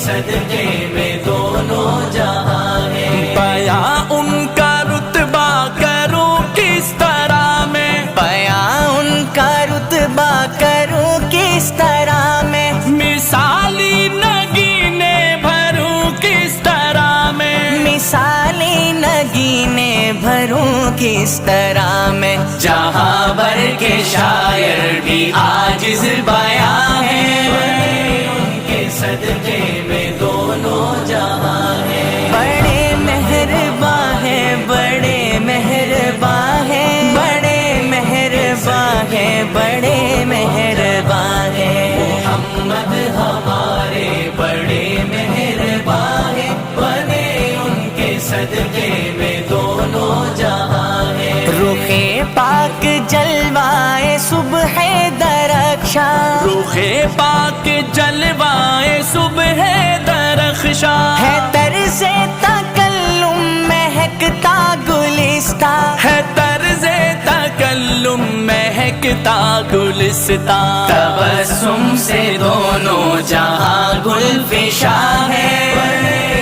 صدقے میں دونوں جہاں ہیں۔ بیاں ان کا رتبہ کروں کس طرح میں، بیاں ان کا رتبہ کروں کس طرح میں، مثالی نگینے بھروں کس طرح میں، مثالی نگینے بھروں کس طرح میں، جہاں بھر کے شاعر بھی عاجز بیاں ہیں، ان کے صدقے میں دونوں جہاں ہیں۔ بڑے مہرباں ہیں، بڑے مہرباں ہیں، بڑے مہرباں ہیں، بڑے مہرباں ہیں، محمد ہمارے بڑے مہرباں ہیں، بنے ان کے صدقے میں دونوں جہاں ہیں۔ رخ پاک جلوائے صبح درخشاں، رخ پاک جلوائے صبح درخشاں، ہے طرز تکلم مہکتا گلستاں، ہے طرز تکلم مہکتا گلستاں، تبسم سے دونوں جہاں گل فشاں ہیں،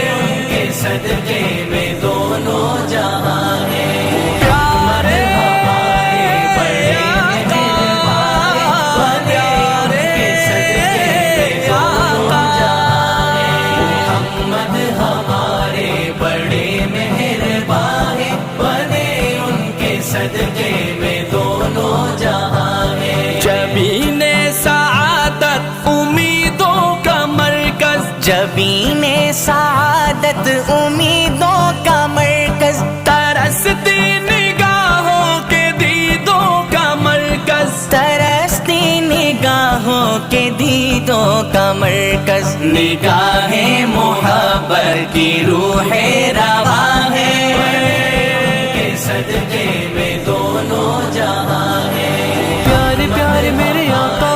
ان کے صدقے میں دونوں جہاں ہیں۔ پیارے ہمارے بڑے مہرباں ہیں، بنے ان کے صدقے میں دونوں جہاں ہیں۔ محمد ہمارے بڑے مہرباں ہیں، بنے ان کے صدقے میں دونوں جہاں ہیں۔ جبین سعادت امیدوں کا مرکز، جبین سعادت امیدوں کا مرکز، ترستی نگاہوں کے دیدوں کا مرکز، ترستی نگاہوں کے دیدوں کا مرکز، نگاہیں محبت کی روح رواں ہے، ان کے صدقے میں دونوں جہاں ہیں۔ پیارے پیارے میرے آقا،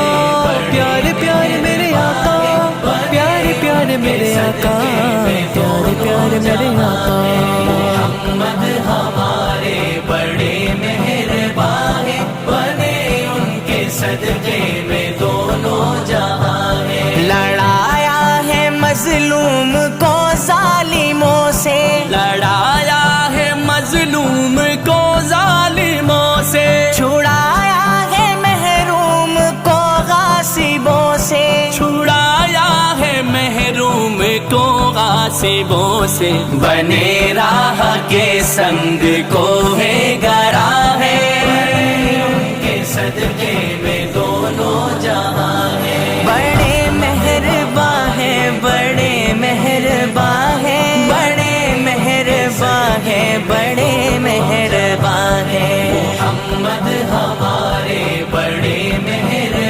پیارے پیارے میرے آقا، پیارے پیارے میرے آقا، پیارے پیارے میرے آقا، محمد ہمارے بڑے مہرباں ہیں، بنے ان کے صدقے میں دونوں جہاں ہیں۔ لڑایا ہے مظلوم کو ظالموں سے، لڑایا ہے مظلوم کو ظالموں سے، چھڑایا ہے محروم کو غاصبوں سے، چھڑایا ہے محروم کو غاصبوں سے، بنے راہ کے سنگ کو ہے گرا ہے، ان کے صدقے میں دونوں جہاں ہیں۔ بڑے مہرباں ہیں، بڑے مہرباں ہیں، بڑے مہرباں ہیں، بڑے